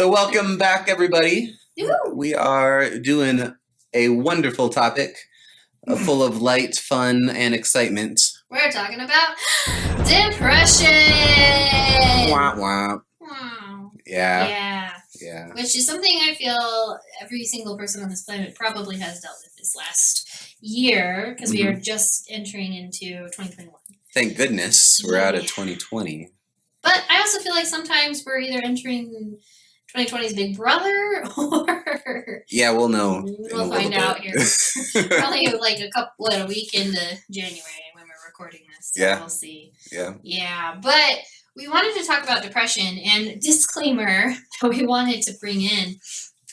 So welcome back, everybody. Woo! We are doing a wonderful topic full of light, fun, and excitement. We're talking about depression. Wah, wah. Wow. Yeah. Which is something I feel every single person on this planet probably has dealt with this last year, because we are just entering into 2021. Thank goodness we're out of 2020. But I also feel like sometimes we're either entering 2020's big brother or... Yeah, we'll know. We'll find out here. Probably like a week into January when we're recording this. So Yeah. We'll see. Yeah. Yeah, but we wanted to talk about depression, and disclaimer that we wanted to bring in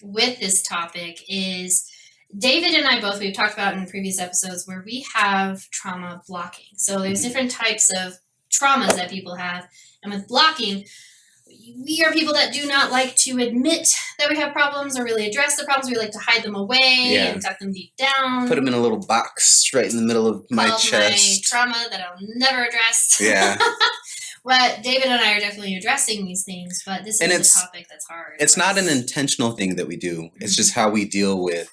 with this topic is David and I both, we've talked about in previous episodes, where we have trauma blocking. So there's different types of traumas that people have. And with blocking, we are people that do not like to admit that we have problems or really address the problems. We like to hide them away and tuck them deep down. Put them in a little box right in the middle of my chest. My trauma that I'll never address. Yeah. But David and I are definitely addressing these things, but this is a topic that's hard. It's not an intentional thing that we do. It's just how we deal with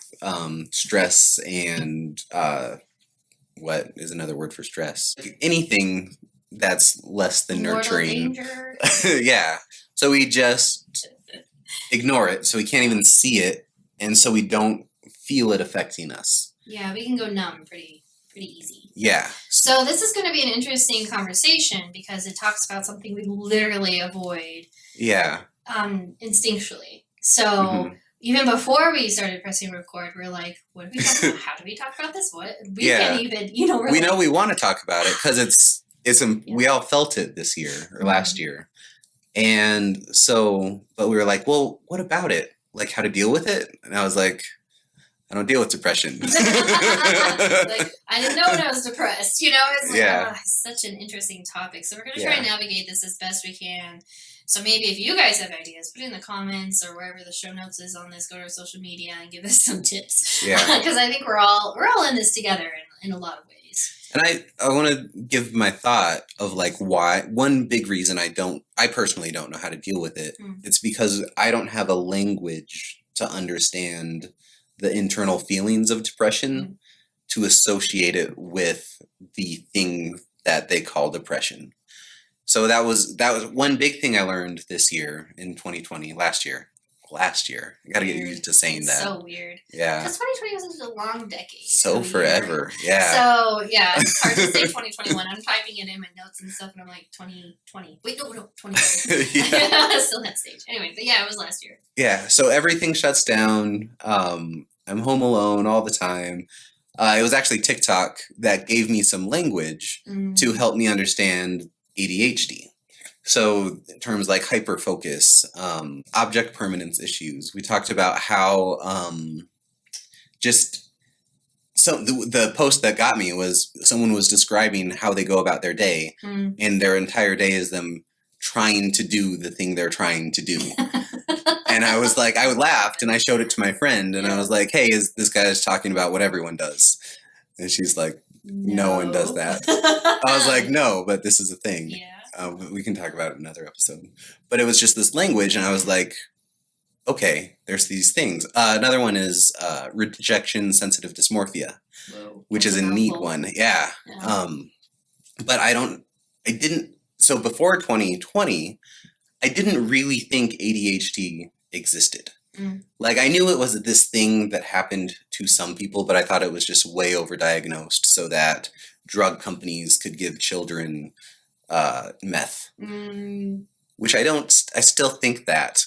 stress and what is another word for stress? Anything that's less than nurturing. Danger. Yeah. So we just ignore it. So we can't even see it. And so we don't feel it affecting us. Yeah, we can go numb pretty easy. Yeah. So this is going to be an interesting conversation because it talks about something we literally avoid. Yeah. Instinctually. So even before we started pressing record, we're like, what do we talk about? How do we talk about this? What? We can't even, we know we want to talk about it because we all felt it this year or last year. And so, but we were like, well, what about it? Like how to deal with it? And I was like, I don't deal with depression. Like, I didn't know when I was depressed, It's like, it's such an interesting topic. So we're going to try and navigate this as best we can. So maybe if you guys have ideas, put it in the comments or wherever the show notes is on this, go to our social media and give us some tips. Yeah. Because I think we're all in this together in a lot of ways. And I want to give my thought of like why one big reason I personally don't know how to deal with it. It's because I don't have a language to understand the internal feelings of depression to associate it with the thing that they call depression. So that was one big thing I learned this year in 2020, last year. I got to get used to saying that. So weird. Yeah. Because 2020 was such a long decade. So forever. Yeah. So, yeah, it's hard to say 2021. I'm typing it in my notes and stuff, and I'm like, 2020. Wait, no, 2020. Still that stage. Anyway, but yeah, it was last year. Yeah, so everything shuts down. I'm home alone all the time. It was actually TikTok that gave me some language to help me understand ADHD. So terms like hyperfocus, object permanence issues. We talked about how the post that got me was someone was describing how they go about their day, and their entire day is them trying to do the thing they're trying to do. And I was like, I laughed and I showed it to my friend and I was like, hey, this guy is talking about what everyone does. And she's like, no one does that. I was like, no, but this is a thing. Yeah. We can talk about it in another episode. But it was just this language and I was like, okay, there's these things. Another one is rejection sensitive dysmorphia, which is a neat one. Yeah. But so before 2020, I didn't really think ADHD existed. Like I knew it was this thing that happened to some people, but I thought it was just way overdiagnosed so that drug companies could give children meth. Which I still think that.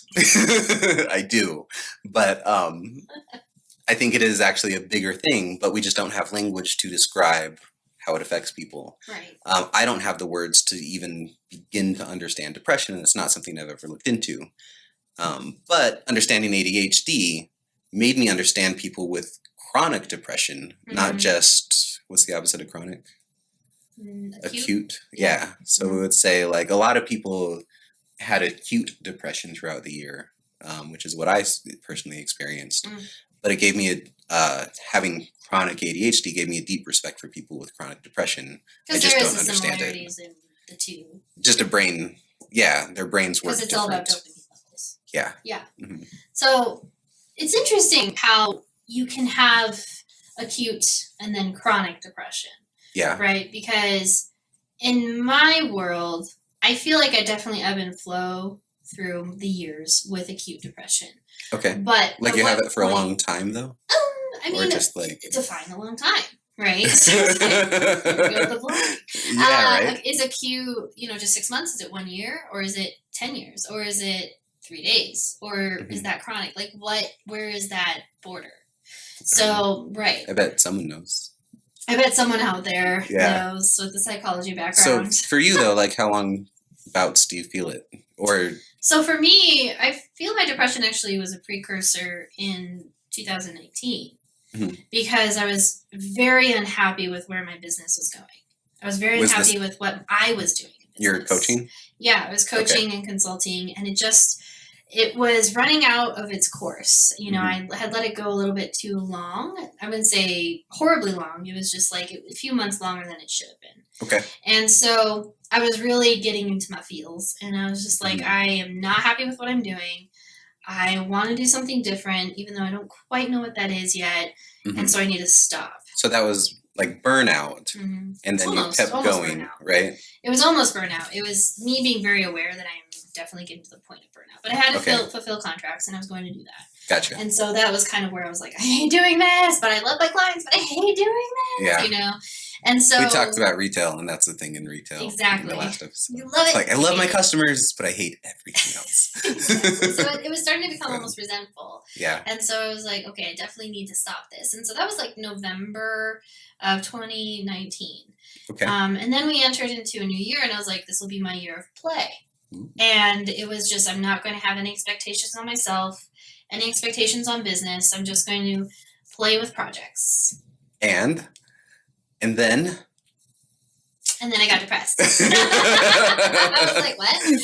I do. But I think it is actually a bigger thing, but we just don't have language to describe how it affects people. Right. I don't have the words to even begin to understand depression, and it's not something I've ever looked into. But understanding ADHD made me understand people with chronic depression, not just, what's the opposite of chronic? Acute. Yeah. So we would say like a lot of people had acute depression throughout the year, which is what I personally experienced. But it gave me having chronic ADHD gave me a deep respect for people with chronic depression. I just don't understand it. In the two. Just a brain, their brains work different. Because it's all about dopamine levels. is. Yeah. Yeah. Mm-hmm. So it's interesting how you can have acute and then chronic depression. Yeah. Right? Because in my world, I feel like I definitely ebb and flow through the years with acute depression. Okay. But like you have it for a long time though? I mean, or just like define a long time, right? Right. Is acute, just 6 months? Is it 1 year? Or is it 10 years? Or is it 3 days? Or is that chronic? Like where is that border? So, right. I bet someone knows. I bet someone out there knows with the psychology background. So for you though, like how long bouts do you feel it? Or so for me, I feel my depression actually was a precursor in 2019 because I was very unhappy with where my business was going. I was very unhappy with what I was doing in business. Your coaching? Yeah, I was coaching and consulting, and it was running out of its course. I had let it go a little bit too long. I wouldn't say horribly long. It was just like a few months longer than it should have been. Okay. And so I was really getting into my feels, and I was just like, I am not happy with what I'm doing. I want to do something different, even though I don't quite know what that is yet. And so I need to stop. So that was like burnout. And then you kept going, burnout. Right? It was almost burnout. It was me being very aware that I'm definitely getting to the point of burnout. But I had to fulfill contracts, and I was going to do that. Gotcha. And so that was kind of where I was like, I hate doing this, but I love my clients, but I hate doing this, And so we talked about retail, and that's the thing in retail. Exactly. In the last episode. You love it. It's like, I love my customers, but I hate everything else. So it was starting to become almost resentful. Yeah. And so I was like, okay, I definitely need to stop this. And so that was like November of 2019. Okay. And then we entered into a new year, and I was like, this will be my year of play. And it was just, I'm not going to have any expectations on myself, any expectations on business. I'm just going to play with projects. And then I got depressed. I was like, what? And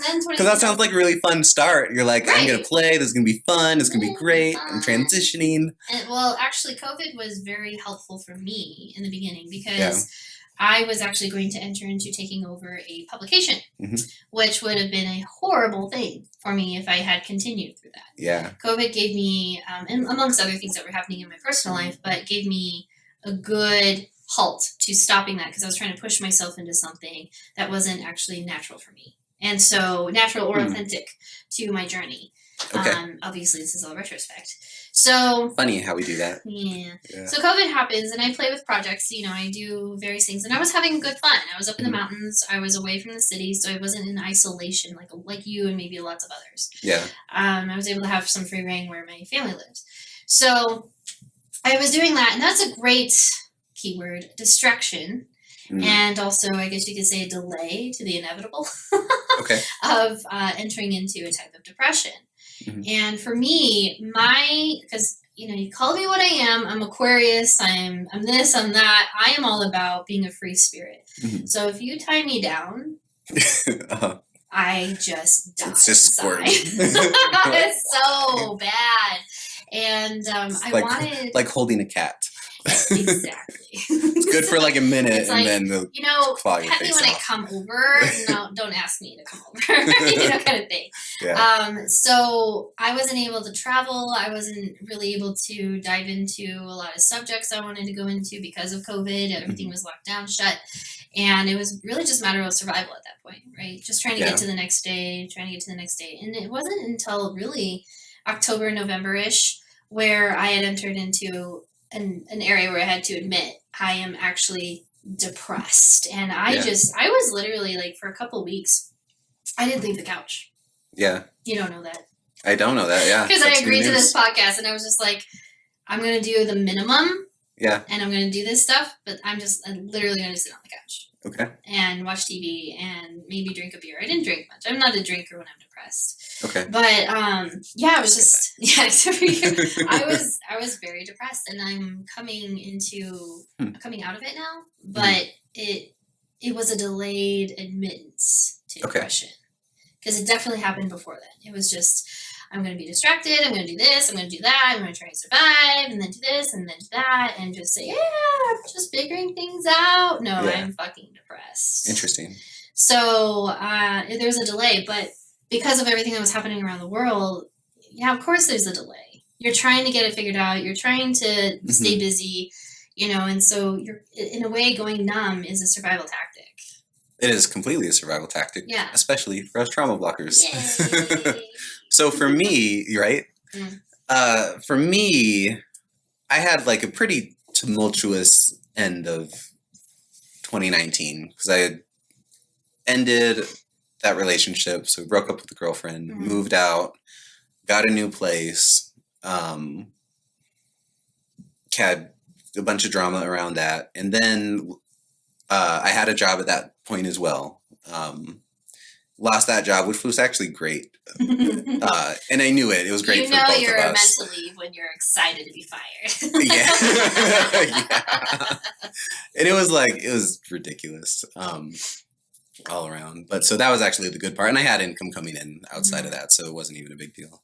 then because that sounds like a really fun start. You're like, I'm going to play. This is going to be fun. It's going to be great. I'm transitioning. And, well, actually, COVID was very helpful for me in the beginning because I was actually going to enter into taking over a publication, which would have been a horrible thing for me if I had continued through that. Yeah. COVID gave me, and amongst other things that were happening in my personal life, but gave me a good halt to stopping that because I was trying to push myself into something that wasn't actually natural for me. And so natural or authentic to my journey. Okay. Obviously, this is all retrospect. So funny how we do that. Yeah. So COVID happens, and I play with projects. I do various things, and I was having good fun. I was up in the mountains. I was away from the city, so I wasn't in isolation like you and maybe lots of others. Yeah. I was able to have some free reign where my family lives. So I was doing that, and that's a great keyword, distraction. And also, I guess you could say a delay to the inevitable of entering into a type of depression. And for me, because you call me what I am. I'm Aquarius. I'm this. I'm that. I am all about being a free spirit. So if you tie me down, I just die. It's just squirting. It's so bad. And I wanted like holding a cat. Exactly. It's good for like a minute, it's like, and then pet me when I come over. No, don't ask me to come over. Kind of thing. Yeah. So I wasn't able to travel. I wasn't really able to dive into a lot of subjects I wanted to go into because of COVID. Everything was locked down, shut. And it was really just a matter of survival at that point, right? Just trying to get to the next day, And it wasn't until really October, November-ish where I had entered into an area where I had to admit I am actually depressed. And I was literally like for a couple weeks, I didn't leave the couch. Yeah. You don't know that. I don't know that, yeah. Because I agreed to this podcast and I was just like, I'm going to do the minimum. Yeah. And I'm going to do this stuff, but I'm literally going to sit on the couch. Okay. And watch TV and maybe drink a beer. I didn't drink much. I'm not a drinker when I'm depressed. Okay. But I was just except for you. I was very depressed, and I'm coming out of it now. But it was a delayed admittance to depression because it definitely happened before then. It was just I'm going to be distracted. I'm going to do this. I'm going to do that. I'm going to try to survive, and then do this, and then do that, and just say, I'm just figuring things out. No, I'm fucking depressed. Interesting. So there was a delay, but because of everything that was happening around the world, yeah, of course there's a delay. You're trying to get it figured out. You're trying to stay busy, and so you're, in a way, going numb is a survival tactic. It is completely a survival tactic. Yeah. Especially for us trauma blockers. Yay. So for me, right? For me, I had like a pretty tumultuous end of 2019 because I had ended that relationship. So we broke up with the girlfriend, moved out, got a new place, had a bunch of drama around that. And then I had a job at that point as well. Lost that job, which was actually great. And I knew it. It was great for both of us. You're meant to leave when you're excited to be fired. Yeah. And it was ridiculous all around. But so that was actually the good part. And I had income coming in outside of that, so it wasn't even a big deal.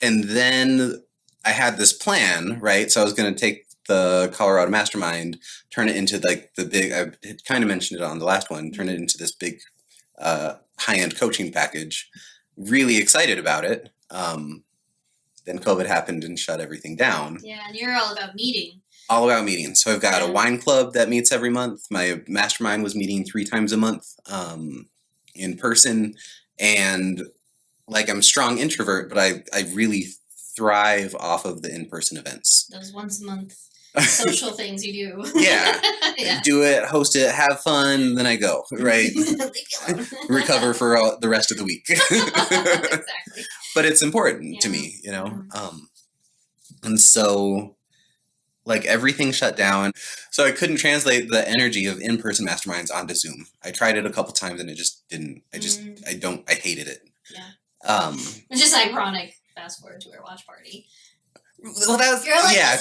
And then I had this plan, right? So I was going to take the Colorado Mastermind, turn it into like the big, I had kind of mentioned it on the last one, turn it into this big high-end coaching package. Really excited about it. Then COVID happened and shut everything down. Yeah, and you're all about meeting. All about meeting. So I've got a wine club that meets every month. My mastermind was meeting 3 times a month in person. And like I'm a strong introvert, but I really thrive off of the in-person events. Those once a month social things you do. Yeah. Do it, host it, have fun, then I go, right? Recover for the rest of the week. Exactly. But it's important to me, and so like everything shut down. So I couldn't translate the energy of in-person masterminds onto Zoom. I tried it a couple times and it just didn't. I hated it. Yeah. It's just ironic. Fast forward to our watch party. Well, that's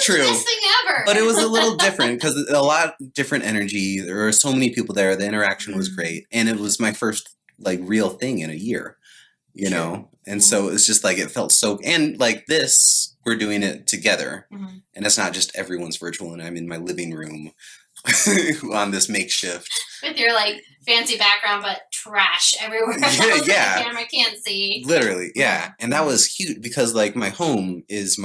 true. The best thing ever. But it was a little different because a lot different energy. There were so many people there. The interaction was great, and it was my first like real thing in a year, know. And so it's just like it felt so. And like this, we're doing it together, and it's not just everyone's virtual, and I'm in my living room on this makeshift with your like fancy background, but trash everywhere. Yeah. The camera can't see. Literally, yeah. And that was huge because like my home is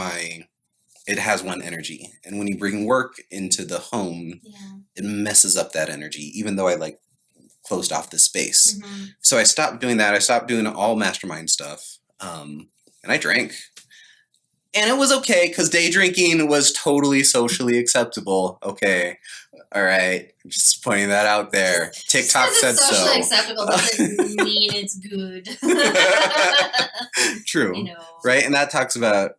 it has one energy. And when you bring work into the home, it messes up that energy, even though I like closed off the space. So I stopped doing that. I stopped doing all mastermind stuff. And I drank. And it was okay because day drinking was totally socially acceptable. Okay. All right. Just pointing that out there. TikTok said so. Socially acceptable doesn't mean it's good. True. Right? And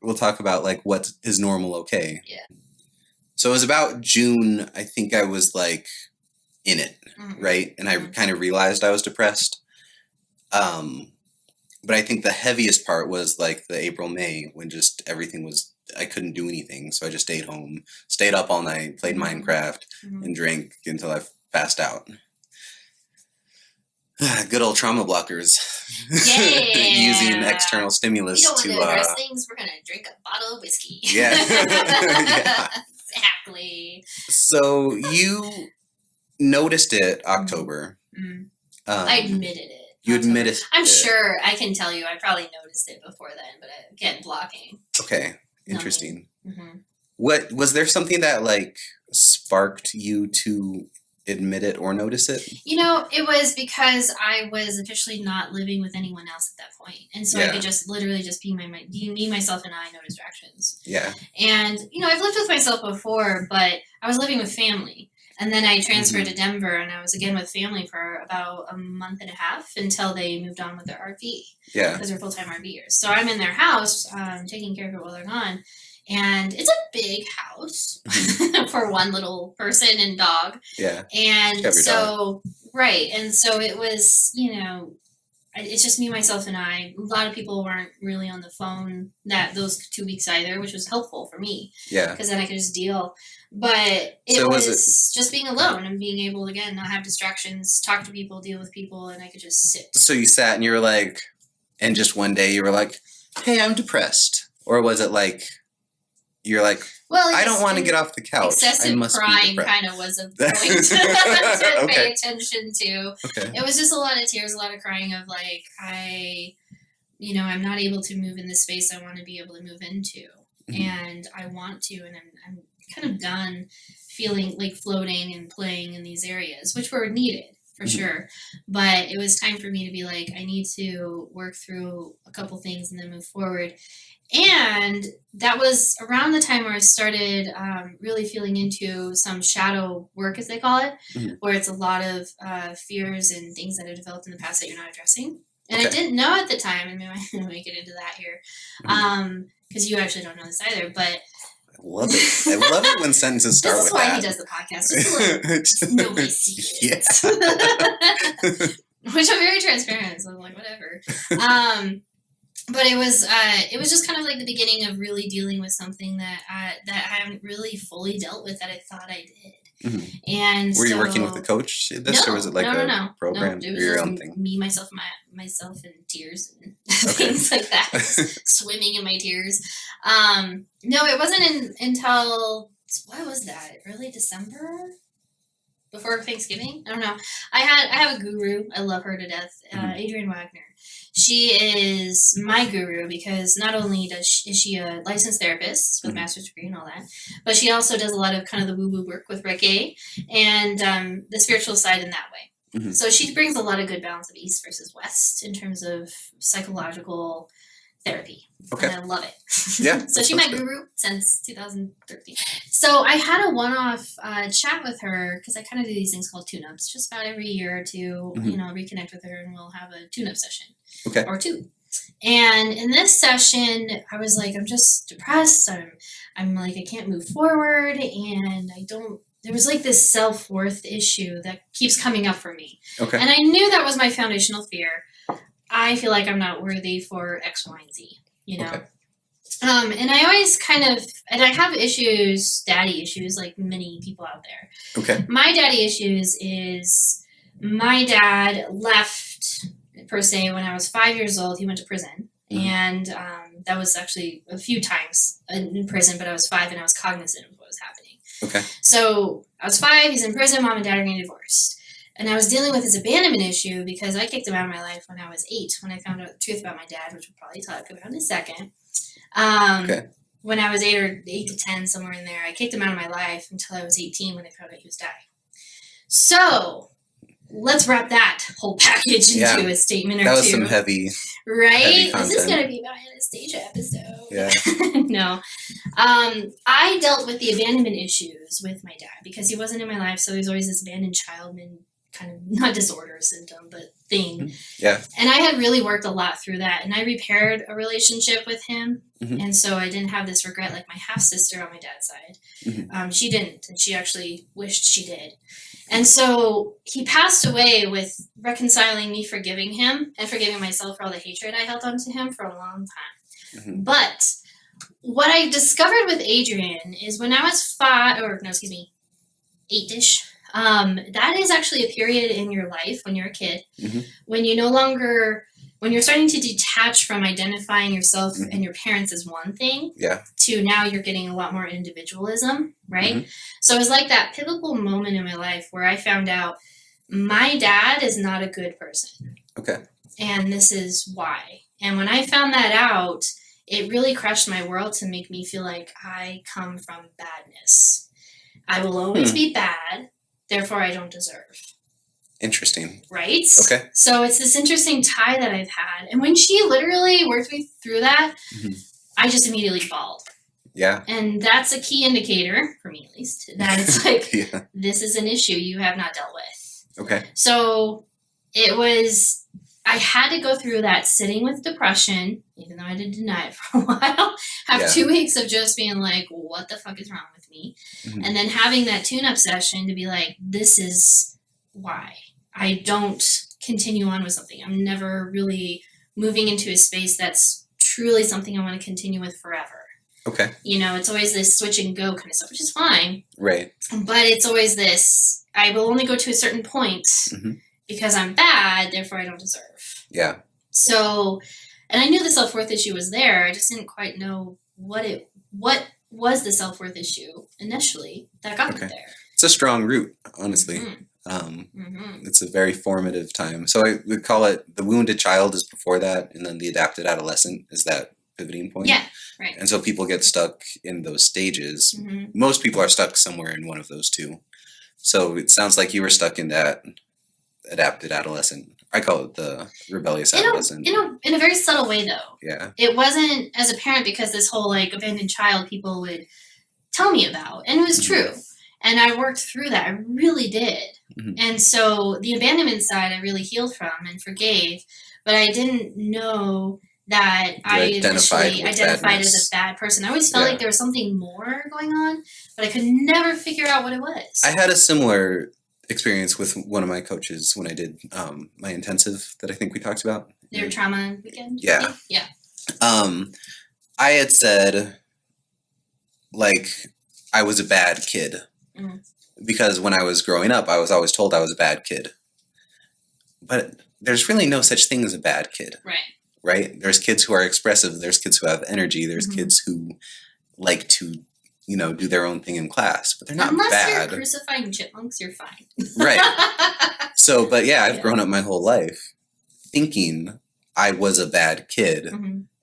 we'll talk about like what is normal okay. Yeah. So it was about June, I think I was like in it, right? And I kind of realized I was depressed. But I think the heaviest part was like the April, May when just everything was, I couldn't do anything. So I just stayed home, stayed up all night, played Minecraft and drank until I passed out. Good old trauma blockers. Yeah. Using external stimulus to address things. We're going to drink a bottle of whiskey. Yeah. Yeah. Exactly. So you noticed it October. I admitted it. You admitted I'm sure I can tell you I probably noticed it before then, but again, blocking. Okay. Interesting. What was there something that like sparked you to admit it or notice it? It was because I was officially not living with anyone else at that point. And so I could just literally just be me, myself, and I, no distractions. Yeah. And, I've lived with myself before, but I was living with family. And then I transferred to Denver, and I was again with family for about a month and a half until they moved on with their RV. Yeah. Because they're full-time RVers. So I'm in their house, taking care of it while they're gone. And it's a big house for one little person and dog. Yeah. And so, right. And so it was, it's just me, myself, and I. A lot of people weren't really on the phone those 2 weeks either, which was helpful for me. Yeah. Because then I could just deal. But it was just being alone and being able to, again, not have distractions, talk to people, deal with people, and I could just sit. So you sat and you were like, and just one day you were like, hey, I'm depressed. Or was it like, you're like, well, I don't want to get off the couch. Excessive I must crying be kind of was a point to Okay. pay attention to. Okay. It was just a lot of tears, a lot of crying of like, I'm not able to move in the space I want to be able to move into. Mhm. And I want to, and I'm kind of done feeling like floating and playing in these areas, which were needed for Mhm. sure. But it was time for me to be like, I need to work through a couple things and then move forward. And that was around the time where I started really feeling into some shadow work, as they call it, Mhm. where it's a lot of fears and things that have developed in the past that you're not addressing. And I Okay. didn't know at the time, and maybe I might get into that here, because you actually don't know this either. But I love it. I love it when sentences start this is with why that. he does the podcast, just to like know my secrets. Which I'm very transparent, so I'm like, whatever. But it was just kind of like the beginning of really dealing with something that I haven't really fully dealt with that I thought I did. Mhm. And Were you working with a coach in this, or was it like a program? No, it was Your just own thing. me, myself, in tears and things like that, swimming in my tears. No, it wasn't until what was that? Early December. Before Thanksgiving, I don't know. I have a guru. I love her to death, Adrienne Wagner. She is my guru because not only is she a licensed therapist with a master's degree and all that, but she also does a lot of kind of the woo-woo work with Reiki and the spiritual side in that way. Mhm. So she brings a lot of good balance of East versus West in terms of psychological therapy. Okay. And I love it. Yeah. So she's my guru since 2013. So I had a one-off chat with her because I kind of do these things called tune-ups just about every year or two, reconnect with her and we'll have a tune-up session. Okay. Or two. And in this session, I was like, I'm just depressed. I'm like, I can't move forward and there was like this self-worth issue that keeps coming up for me. Okay. And I knew that was my foundational fear. I feel like I'm not worthy for X, Y, and Z, Okay. And I always and I have issues, daddy issues, like many people out there. Okay. My daddy issues is my dad left, per se, when I was 5 years old. He went to prison. Mm-hmm. And that was actually a few times in prison, but I was 5 and I was cognizant of what was happening. Okay. So I was 5, he's in prison, mom and dad are getting divorced. And I was dealing with his abandonment issue because I kicked him out of my life when I was 8, when I found out the truth about my dad, which we'll probably talk about in a second. When I was 8 to 10, somewhere in there, I kicked him out of my life until I was 18 when I found out he was dying. So let's wrap that whole package into a statement or two. That was some heavy, right? Heavy this is going to be my Anastasia episode. Yeah. No. I dealt with the abandonment issues with my dad because he wasn't in my life, so he was always this abandoned child and kind of not disorder symptom, but thing. Yeah. And I had really worked a lot through that, and I repaired a relationship with him, and so I didn't have this regret like my half sister on my dad's side. She didn't, and she actually wished she did. And so he passed away with reconciling me forgiving him and forgiving myself for all the hatred I held onto him for a long time. But what I discovered with Adrienne is when I was 8-ish. That is actually a period in your life when you're a kid, when you're starting to detach from identifying yourself and your parents as one thing, to now you're getting a lot more individualism, right? So it was like that pivotal moment in my life where I found out my dad is not a good person. Okay. And this is why. And when I found that out, it really crushed my world to make me feel like I come from badness. I will always be bad. Therefore, I don't deserve. Interesting. Right? Okay. So it's this interesting tie that I've had. And when she literally worked me through that, I just immediately bawled. Yeah. And that's a key indicator, for me at least, that it's like, this is an issue you have not dealt with. Okay. So I had to go through that sitting with depression, even though I did deny it for a while, have 2 weeks of just being like, what the fuck is wrong with me? And then having that tune-up session to be like, this is why I don't continue on with something. I'm never really moving into a space that's truly something I want to continue with forever. Okay. It's always this switch and go kind of stuff, which is fine. Right. But it's always this, I will only go to a certain point because I'm bad, therefore I don't deserve. Yeah. So, and I knew the self-worth issue was there. I just didn't quite know what was the self-worth issue initially that got me there. It's a strong root, honestly. It's a very formative time. So I would call it the wounded child is before that, and then the adapted adolescent is that pivoting point. Yeah, right. And so people get stuck in those stages. Most people are stuck somewhere in one of those two. So it sounds like you were stuck in that adapted adolescent. I call it the rebellious adolescent. In a very subtle way, though. Yeah. It wasn't as a parent because this whole like abandoned child people would tell me about, and it was true. And I worked through that. I really did. And so the abandonment side I really healed from and forgave, but I didn't know that I initially identified as a bad person. I always felt like there was something more going on, but I could never figure out what it was. I had a similar experience with one of my coaches when I did my intensive that I think we talked about. Your trauma weekend? Yeah. Yeah. I had said, like, I was a bad kid. Because when I was growing up, I was always told I was a bad kid. But there's really no such thing as a bad kid. Right? There's kids who are expressive. There's kids who have energy. There's kids who like to, do their own thing in class. But they're not bad. Unless you're crucifying chipmunks, you're fine. Right. So, but yeah, I've grown up my whole life thinking I was a bad kid.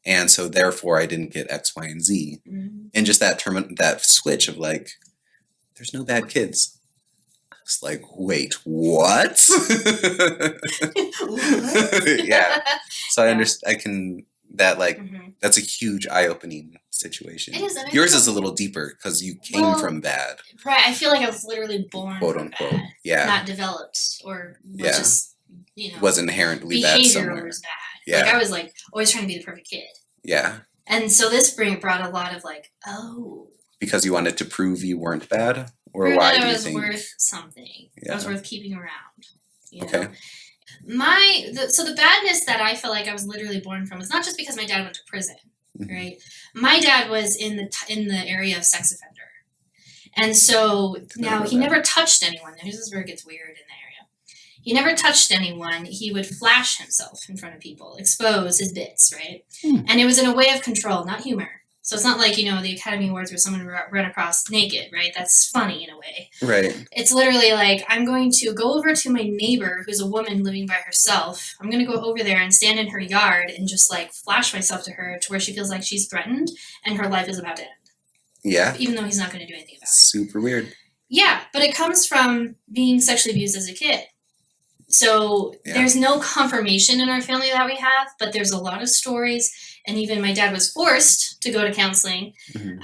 And so therefore I didn't get X, Y, and Z. And just that switch of like, there's no bad kids. It's like, wait, what? Yeah. So I understand. That's a huge eye-opening situation. It is. Yours is a little deeper because you came from bad. Right. I feel like I was literally born quote from unquote. Bad, Yeah. not developed or was just, was inherently bad somewhere. Behavior was bad. Yeah. Like I was like always trying to be the perfect kid. Yeah. And so this brought a lot of like, because you wanted to prove you weren't bad? Or prove why that do I you was think? Worth something. Yeah. I was worth keeping around. Okay. So the badness that I feel like I was literally born from is not just because my dad went to prison, right? My dad was in the area of sex offender. And so now he never touched anyone. Now, this is where it gets weird in the area. He never touched anyone. He would flash himself in front of people, expose his bits, right? And it was in a way of control, not humor. So it's not like, the Academy Awards where someone ran across naked, right? That's funny in a way. Right. It's literally like, I'm going to go over to my neighbor who's a woman living by herself. I'm going to go over there and stand in her yard and just like flash myself to her to where she feels like she's threatened and her life is about to end. Yeah. Even though he's not going to do anything about it. Super weird. Yeah, but it comes from being sexually abused as a kid. So there's no confirmation in our family that we have, but there's a lot of stories. And even my dad was forced to go to counseling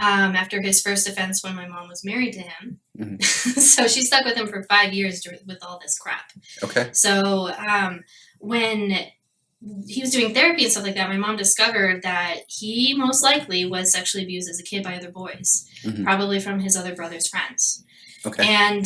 after his first offense when my mom was married to him. So she stuck with him for 5 years with all this crap. Okay. So when he was doing therapy and stuff like that, my mom discovered that he most likely was sexually abused as a kid by other boys, probably from his other brother's friends. Okay. And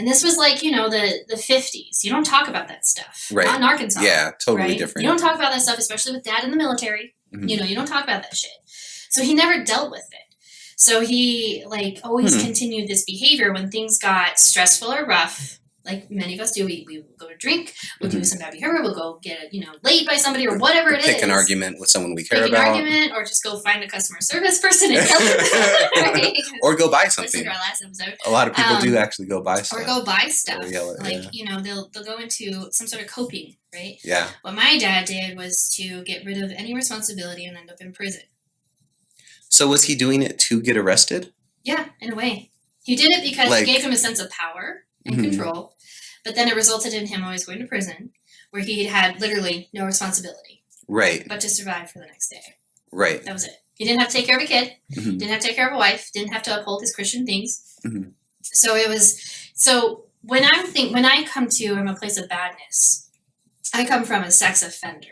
this was like, the 50s. You don't talk about that stuff. Right. Not in Arkansas. Yeah, totally right? different. You don't talk about that stuff, especially with dad in the military. You don't talk about that shit. So he never dealt with it. So he always continued this behavior when things got stressful or rough. Like many of us do, we will go to drink, we'll do some bad behavior, we'll go get laid by somebody or whatever it is. Pick an argument with someone we care Pick about. An argument, or just go find a customer service person and yell at them. Right? Or go buy something. Listen to our last episode. A lot of people do actually go buy stuff. Or go buy stuff. Or yell at, they'll go into some sort of coping, right? Yeah. What my dad did was to get rid of any responsibility and end up in prison. So was he doing it to get arrested? Yeah, in a way. He did it because it gave him a sense of power and control. But then it resulted in him always going to prison, where he had literally no responsibility. Right. But to survive for the next day. Right. That was it. He didn't have to take care of a kid. Didn't have to take care of a wife. Didn't have to uphold his Christian things. So it was. So when I come from a place of badness, I come from a sex offender,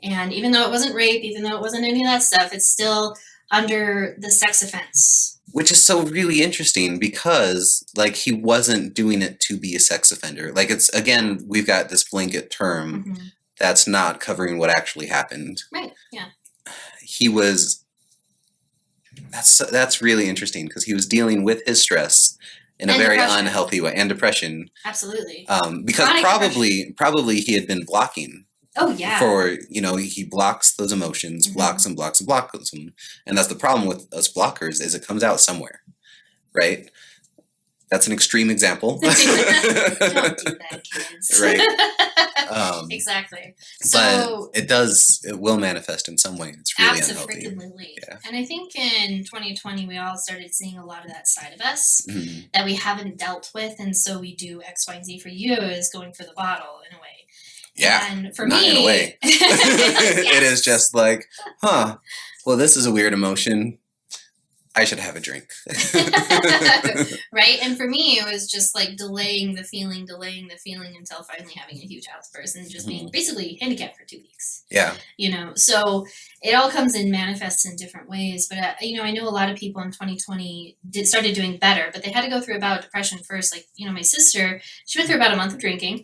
and even though it wasn't rape, even though it wasn't any of that stuff, it's still under the sex offense. Which is so really interesting because, he wasn't doing it to be a sex offender. It's, again, we've got this blanket term that's not covering what actually happened. Right, yeah. He was, that's really interesting because he was dealing with his stress in a very unhealthy way, and depression. Absolutely. Because probably he had been blocking Oh, yeah. For, he blocks those emotions, blocks and blocks and blocks them. And that's the problem with us blockers is it comes out somewhere, right? That's an extreme example. Don't do that, kids. Right. Exactly. So, but it will manifest in some way. It's really unhealthy. Absolutely. Yeah. And I think in 2020, we all started seeing a lot of that side of us that we haven't dealt with. And so we do X, Y, and Z. For you is going for the bottle in a way. Yeah. And for not me, in a way. It is just like, well, this is a weird emotion. I should have a drink. Right? And for me, it was just like delaying the feeling until finally having a huge outburst and just being basically handicapped for 2 weeks. Yeah. So it all comes and manifests in different ways. But, I know a lot of people in 2020 started doing better, but they had to go through a bout of depression first. Like, my sister, she went through about a month of drinking.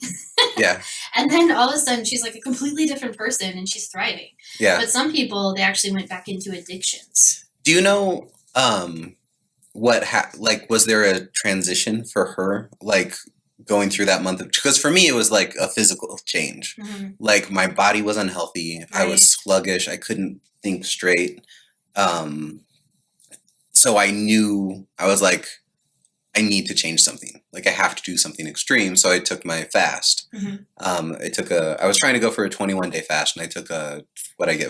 Yeah. And then all of a sudden she's like a completely different person and she's thriving. Yeah. But some people, they actually went back into addictions. Do you know was there a transition for her, like going through that month because for me it was like a physical change. Like my body was unhealthy. Right. I was sluggish. I couldn't think straight. So I knew, I was like, I need to change something. Like I have to do something extreme. So I took my fast. I was trying to go for a 21-day fast and I took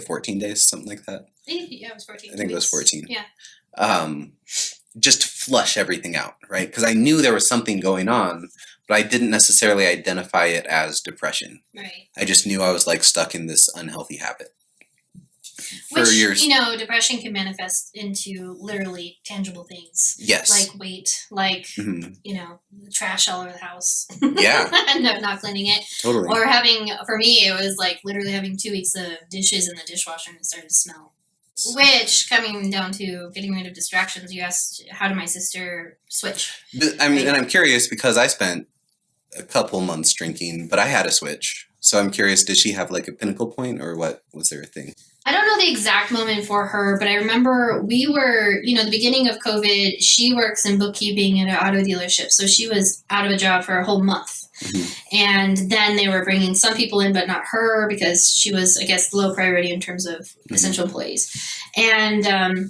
14 days, something like that. Yeah, it was 14. I think it was 14. Yeah. Just to flush everything out, right? Because I knew there was something going on, but I didn't necessarily identify it as depression. Right. I just knew I was like stuck in this unhealthy habit. Which, depression can manifest into literally tangible things. Yes. Like weight, like, trash all over the house. Yeah. No, not cleaning it. Totally. Or for me, it was like literally having 2 weeks of dishes in the dishwasher and it started to smell. Which, coming down to getting rid of distractions, you asked, how did my sister switch? And I'm curious because I spent a couple months drinking, but I had a switch. So I'm curious, did she have like a pinnacle point or what? Was there a thing? I don't know the exact moment for her, but I remember we were, the beginning of COVID, she works in bookkeeping at an auto dealership. So she was out of a job for a whole month. And then they were bringing some people in, but not her because she was, I guess, low priority in terms of essential employees. And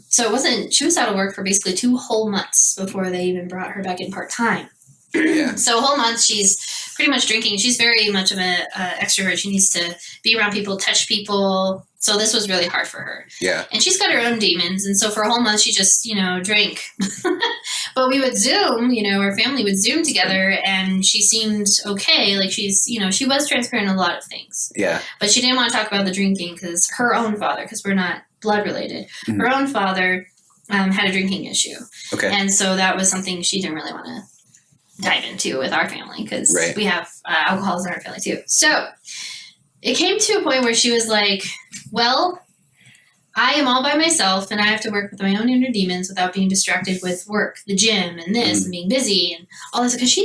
so she was out of work for basically 2 whole months before they even brought her back in part-time. Yeah. So a whole month, she's pretty much drinking. She's very much of an extrovert. She needs to be around people, touch people. So this was really hard for her. Yeah. And she's got her own demons. And so for a whole month, she just, drank. But we would Zoom, our family would Zoom together and she seemed okay. Like she was transparent in a lot of things. Yeah. But she didn't want to talk about the drinking because her own father, because we're not blood related, her own father had a drinking issue. Okay. And so that was something she didn't really want to dive into with our family because we have alcohols in our family too. So it came to a point where she was like, well, I am all by myself and I have to work with my own inner demons without being distracted with work, the gym and this and being busy and all this. Because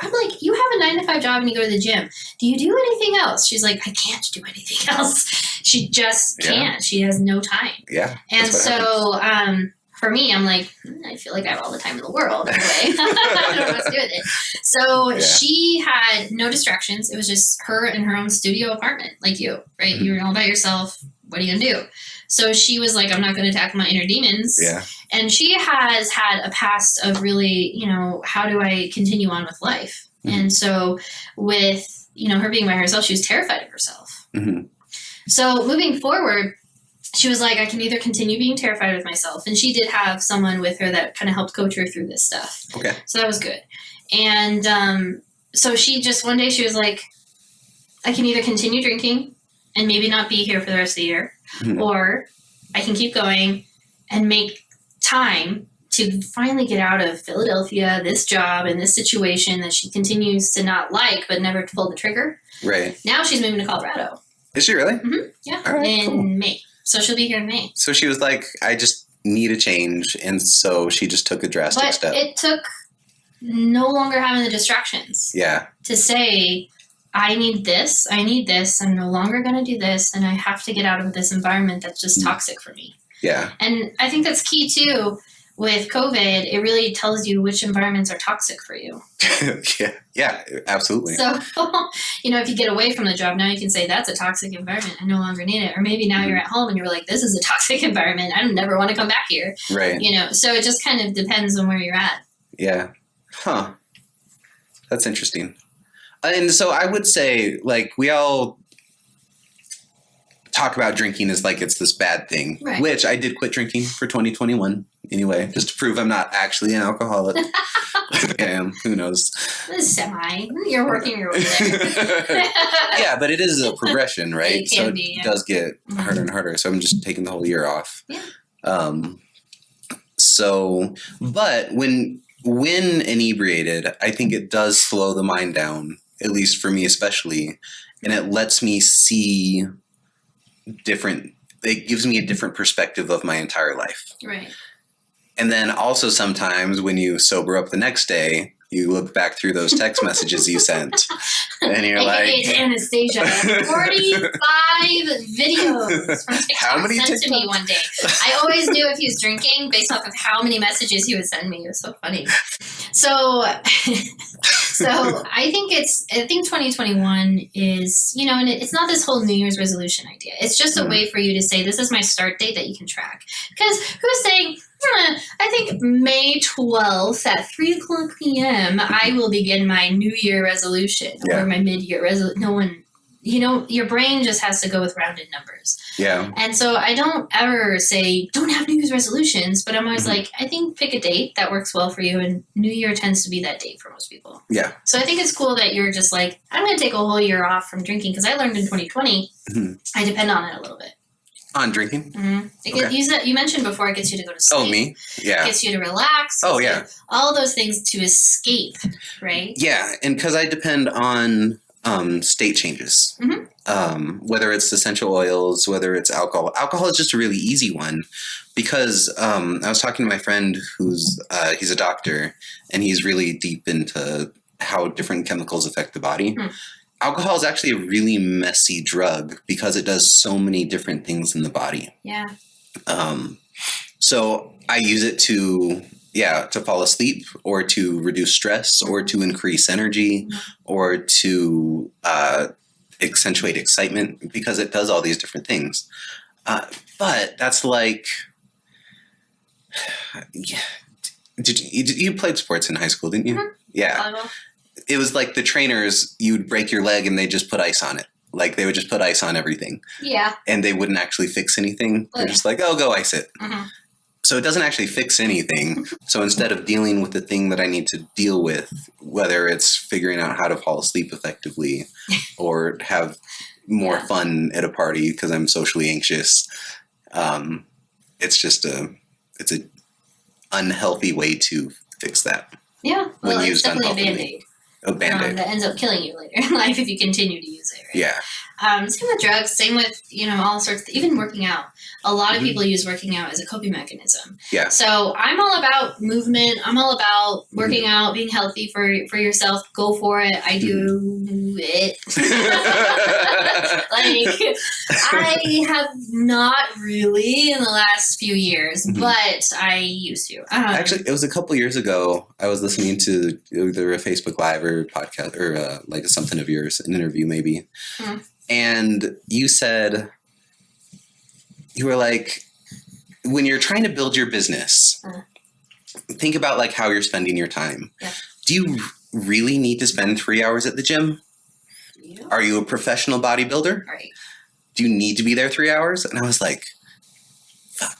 I'm like, you have a 9-to-5 job and you go to the gym. Do you do anything else? She's like, I can't do anything else. She just can't. She has no time. Yeah. And so, for me, I'm like, I feel like I have all the time in the world in a way. I don't know what to do with it. So she had no distractions. It was just her in her own studio apartment, like you, right? You're all by yourself. What are you going to do? So she was like, I'm not going to tackle my inner demons. Yeah. And she has had a past of really, how do I continue on with life? And so with, her being by herself, she was terrified of herself. So moving forward, she was like, I can either continue being terrified with myself. And she did have someone with her that kind of helped coach her through this stuff. Okay. So that was good. And so she just, one day she was like, I can either continue drinking and maybe not be here for the rest of the year, or I can keep going and make time to finally get out of Philadelphia, this job and this situation that she continues to not like, but never pull the trigger. Right. Now she's moving to Colorado. Is she really? Yeah. All right, in May. So she'll be here in May. So she was like, I just need a change. And so she just took a drastic step. But it took no longer having the distractions. Yeah. To say, I need this. I'm no longer going to do this. And I have to get out of this environment that's just toxic for me. Yeah. And I think that's key too. with COVID, it really tells you which environments are toxic for you. Yeah, absolutely. So, if you get away from the job, now you can say that's a toxic environment. I no longer need it. Or maybe now you're at home and you're like, this is a toxic environment. I don't never want to come back here. Right. So it just kind of depends on where you're at. Yeah. Huh. That's interesting. And so I would say, like, we all talk about drinking as like it's this bad thing, right. Which I did quit drinking for 2021 anyway, just to prove I'm not actually an alcoholic. I am. Who knows? Semi. You're working your way there. Yeah, but it is a progression, right? It can be, it does get harder and harder. So I'm just taking the whole year off. Yeah. But when inebriated, I think it does slow the mind down, at least for me especially, and it lets me see it gives me a different perspective of my entire life. Right. And then also sometimes when you sober up the next day, you look back through those text messages you sent, and you're like, Anastasia, 45 videos from TikTok how many sent to me TikToks? One day. I always knew if he was drinking based off of how many messages he would send me. It was so funny. So I think 2021 is, and it's not this whole New Year's resolution idea. It's just a way for you to say, this is my start date that you can track. Because who's saying, I think May 12th at 3:00 p.m. I will begin my New Year resolution or my mid-year resolution. No one, your brain just has to go with rounded numbers. Yeah. And so I don't ever say, don't have New Year's resolutions, but I'm always like, I think pick a date that works well for you. And New Year tends to be that date for most people. Yeah. So I think it's cool that you're just like, I'm going to take a whole year off from drinking because I learned in 2020, I depend on it a little bit. On drinking? Mm-hmm. You mentioned before, it gets you to go to sleep. Oh, me? Yeah. It gets you to relax. Oh, yeah. All those things to escape, right? Yeah, and because I depend on state changes, whether it's essential oils, whether it's alcohol. Alcohol is just a really easy one because I was talking to my friend he's a doctor, and he's really deep into how different chemicals affect the body. Alcohol is actually a really messy drug because it does so many different things in the body. Yeah. So I use it to fall asleep or to reduce stress or to increase energy or to accentuate excitement because it does all these different things. But that's like, you played sports in high school, didn't you? Mm-hmm. Yeah. Volleyball. It was like the trainers, you'd break your leg and they just put ice on it. Like they would just put ice on everything. Yeah. And they wouldn't actually fix anything. They're just like, oh, go ice it. Mm-hmm. So it doesn't actually fix anything. So instead of dealing with the thing that I need to deal with, whether it's figuring out how to fall asleep effectively or have more fun at a party because I'm socially anxious, it's just it's an unhealthy way to fix that. Yeah. Well, it's definitely a Band-Aid. A Band-Aid. That ends up killing you later in life if you continue to use it. Right? Yeah. Same with drugs, same with, all sorts, even working out. A lot of people use working out as a coping mechanism. Yeah. So I'm all about movement. I'm all about working out, being healthy for yourself. Go for it. I do it. I have not really in the last few years, but I used to. Actually, it was a couple years ago. I was listening to either a Facebook Live or podcast or like something of yours, an interview maybe. And you said, you were like, when you're trying to build your business, think about like how you're spending your time. Yeah. Do you really need to spend 3 hours at the gym? Yeah. Are you a professional bodybuilder? Right. Do you need to be there 3 hours? And I was like, fuck.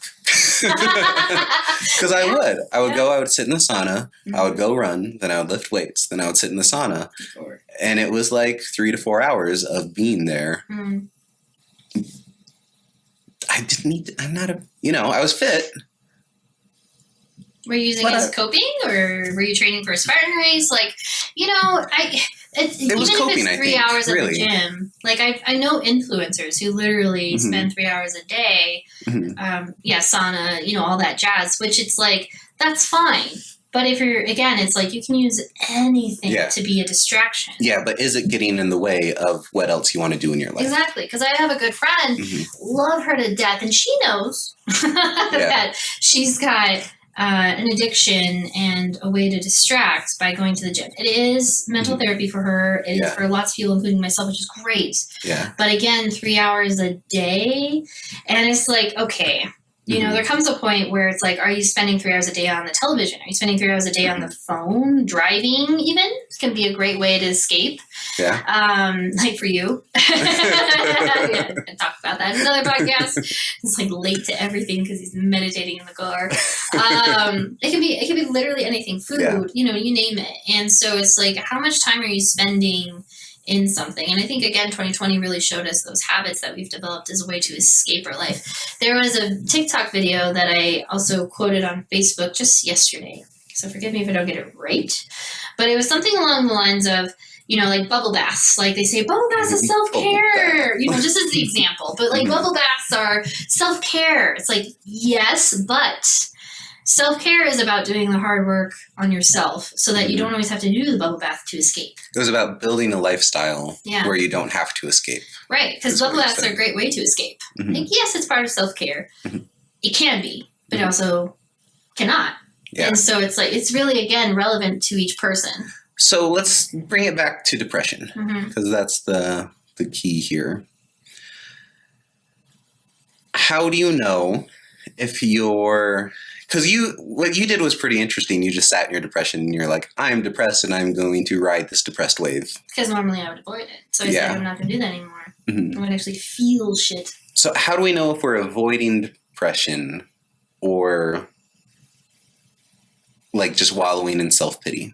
Because I would go, I would sit in the sauna, I would go run, then I would lift weights, then I would sit in the sauna. And it was like 3 to 4 hours of being there. I didn't need to, I was fit. Were you using it as coping, or were you training for a Spartan race? Like, it was even coping, if it's 3 hours at the gym. Like, I know influencers who literally spend 3 hours a day, sauna, all that jazz, which it's like, that's fine. But if you're, again, it's like you can use anything to be a distraction. Yeah, but is it getting in the way of what else you want to do in your life? Exactly. Because I have a good friend, love her to death, and she knows that she's got an addiction and a way to distract by going to the gym. It is mental therapy for her. It is for lots of people, including myself, which is great. Yeah. But again, 3 hours a day. And it's like, okay, you know, there comes a point where it's like, are you spending 3 hours a day on the television? Are you spending 3 hours a day on the phone? Driving even can be a great way to escape. Yeah. Like for you. Yeah, we can talk about that in another podcast. He's like late to everything because he's meditating in the car. It can be literally anything. Food, you know, you name it. And so it's like, how much time are you spending in something? And I think, again, 2020 really showed us those habits that we've developed as a way to escape our life. There was a TikTok video that I also quoted on Facebook just yesterday. So forgive me if I don't get it right. But it was something along the lines of, you know, like bubble baths. Like they say, bubble baths is self-care, you know, just as the example. But like bubble baths are self-care. It's like, yes, but self-care is about doing the hard work on yourself so that you don't always have to do the bubble bath to escape. It was about building a lifestyle where you don't have to escape. Right, because bubble baths are a great way to escape. Like, yes, it's part of self-care. It can be, but it also cannot. Yeah. And so it's like, it's really, again, relevant to each person. So let's bring it back to depression, because that's the key here. How do you know if you're... Because what you did was pretty interesting. You just sat in your depression and you're like, I'm depressed and I'm going to ride this depressed wave. Because normally I would avoid it. So I said, I'm not going to do that anymore. I'm going to actually feel shit. So how do we know if we're avoiding depression or like just wallowing in self-pity?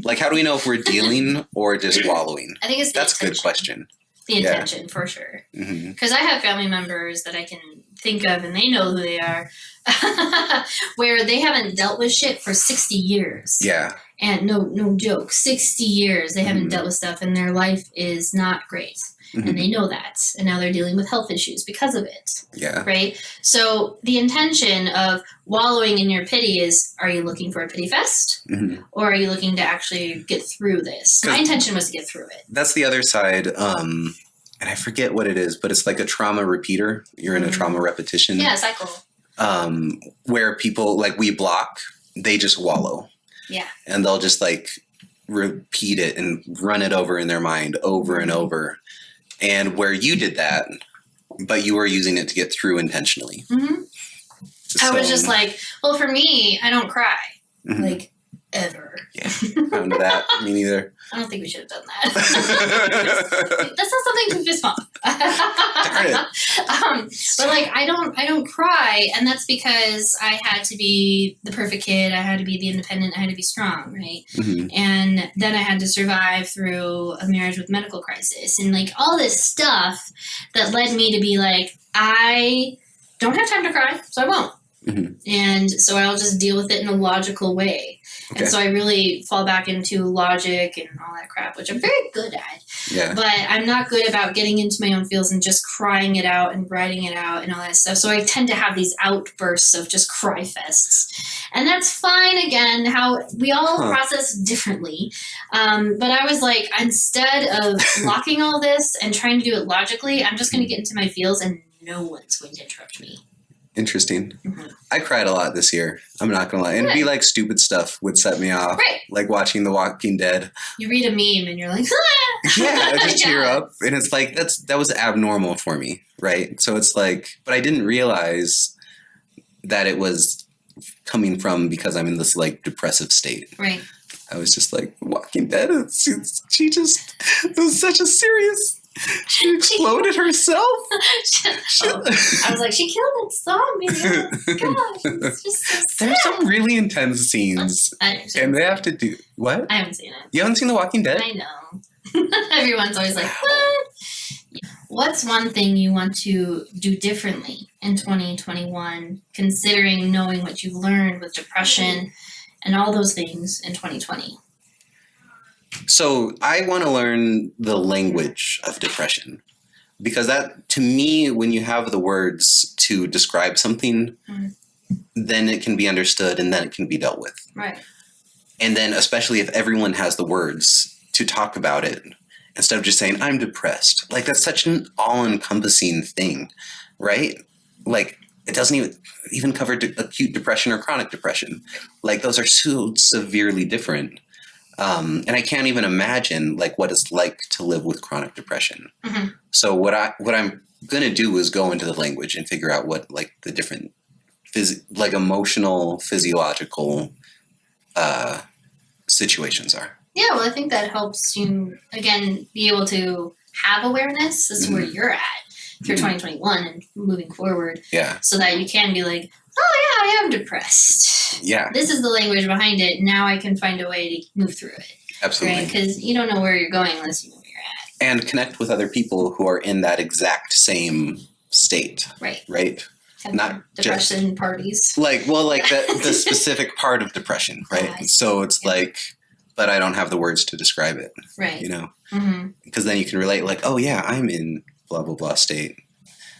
Like, how do we know if we're dealing or just wallowing? I think that's a good question. The intention, for sure. Because I have family members that I can think of, and they know who they are, where they haven't dealt with shit for 60 years. Yeah. And no joke, 60 years they haven't dealt with stuff, and their life is not great. And they know that. And now they're dealing with health issues because of it. Yeah. Right? So the intention of wallowing in your pity is, are you looking for a pity fest? Or are you looking to actually get through this? My intention was to get through it. That's the other side. And I forget what it is, but it's like a trauma repeater. You're in a trauma repetition. Yeah, cycle. Where people, like, we block, they just wallow. Yeah. And they'll just like repeat it and run it over in their mind over and over. And where you did that, but you were using it to get through intentionally. I was just like, well, for me, I don't cry. Like, ever. Yeah, I don't know that. Me neither. I don't think we should have done that. That's not something to fist bump. Darn it. But like, I don't cry, and that's because I had to be the perfect kid. I had to be the independent. I had to be strong, right? And then I had to survive through a marriage with medical crisis, and like all this stuff that led me to be like, I don't have time to cry, so I won't. And so I'll just deal with it in a logical way. And so I really fall back into logic and all that crap, which I'm very good at. Yeah. But I'm not good about getting into my own feels and just crying it out and writing it out and all that stuff. So I tend to have these outbursts of just cry fests. And that's fine, again, how we all process differently. But I was like, instead of blocking all this and trying to do it logically, I'm just going to get into my feels and no one's going to interrupt me. Interesting. I cried a lot this year. I'm not going to lie. And it'd be like stupid stuff would set me off. Right. Like watching The Walking Dead. You read a meme and you're like, ah! Yeah, I just tear up. And it's like, that was abnormal for me. Right. So it's like, but I didn't realize that it was coming from because I'm in this like depressive state. Right. I was just like, Walking Dead, she just, it was such a serious... She exploded herself. I was like, she killed that zombie. Gosh, it's just so sad. There's some really intense scenes, and they have to do what? I haven't seen it. You haven't seen The Walking Dead? I know. Everyone's always like, what? What's one thing you want to do differently in 2021, considering knowing what you've learned with depression and all those things in 2020? So I want to learn the language of depression, because that, to me, when you have the words to describe something, then it can be understood and then it can be dealt with. Right. And then especially if everyone has the words to talk about it, instead of just saying, I'm depressed. Like, that's such an all-encompassing thing, right? Like, it doesn't even cover acute depression or chronic depression. Like, those are so severely different. And I can't even imagine like what it's like to live with chronic depression. Mm-hmm. So what I'm going to do is go into the language and figure out what like the different like emotional, physiological situations are. Yeah, well, I think that helps you, again, be able to have awareness as to where you're at through 2021 and moving forward. Yeah. So that you can be like, oh, yeah, I am depressed. Yeah. This is the language behind it. Now I can find a way to move through it. Absolutely. Right? Because you don't know where you're going unless you know where you're at. And connect with other people who are in that exact same state. Right. Right? Not depression just, parties. Like the specific part of depression, right? So it's like, but I don't have the words to describe it. Right. You know? Mm-hmm. Because then you can relate like, oh yeah, I'm in blah, blah, blah state,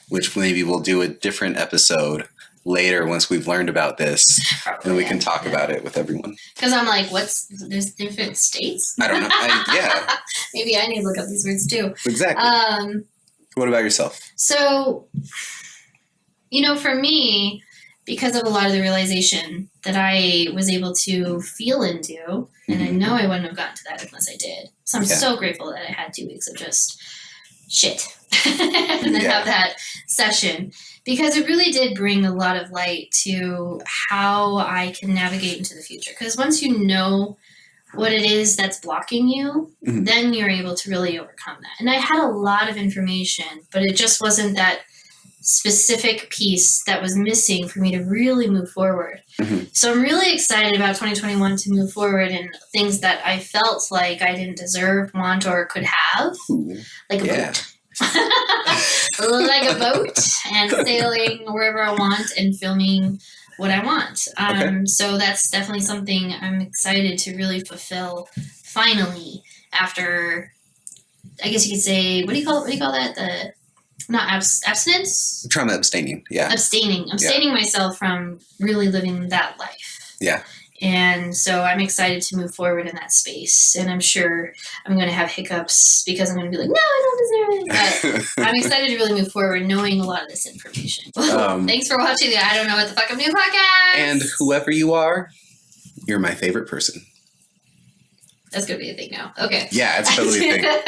which maybe we'll do a different episode later once we've learned about this. Probably, and we can talk about it with everyone. Because I'm like, there's different states? I don't know. Yeah. Maybe I need to look up these words too. Exactly. What about yourself? So, you know, for me, because of a lot of the realization that I was able to feel into, and I know I wouldn't have gotten to that unless I did. So I'm so grateful that I had 2 weeks of just shit and then have that session, because it really did bring a lot of light to how I can navigate into the future. Because once you know what it is that's blocking you, then you're able to really overcome that. And I had a lot of information, but it just wasn't that specific piece that was missing for me to really move forward. So I'm really excited about 2021 to move forward in things that I felt like I didn't deserve, want, or could have. Like a boat. Like a boat, and sailing wherever I want and filming what I want. So that's definitely something I'm excited to really fulfill finally, after, I guess you could say, what do you call that? Not abstinence? Trauma abstaining, yeah. Abstaining myself from really living that life. Yeah. And so I'm excited to move forward in that space. And I'm sure I'm going to have hiccups because I'm going to be like, no, I don't deserve it. But I'm excited to really move forward knowing a lot of this information. Thanks for watching the I Don't Know What the Fuck I'm Doing podcast. And whoever you are, you're my favorite person. That's going to be a thing now. Okay. Yeah, it's totally a thing.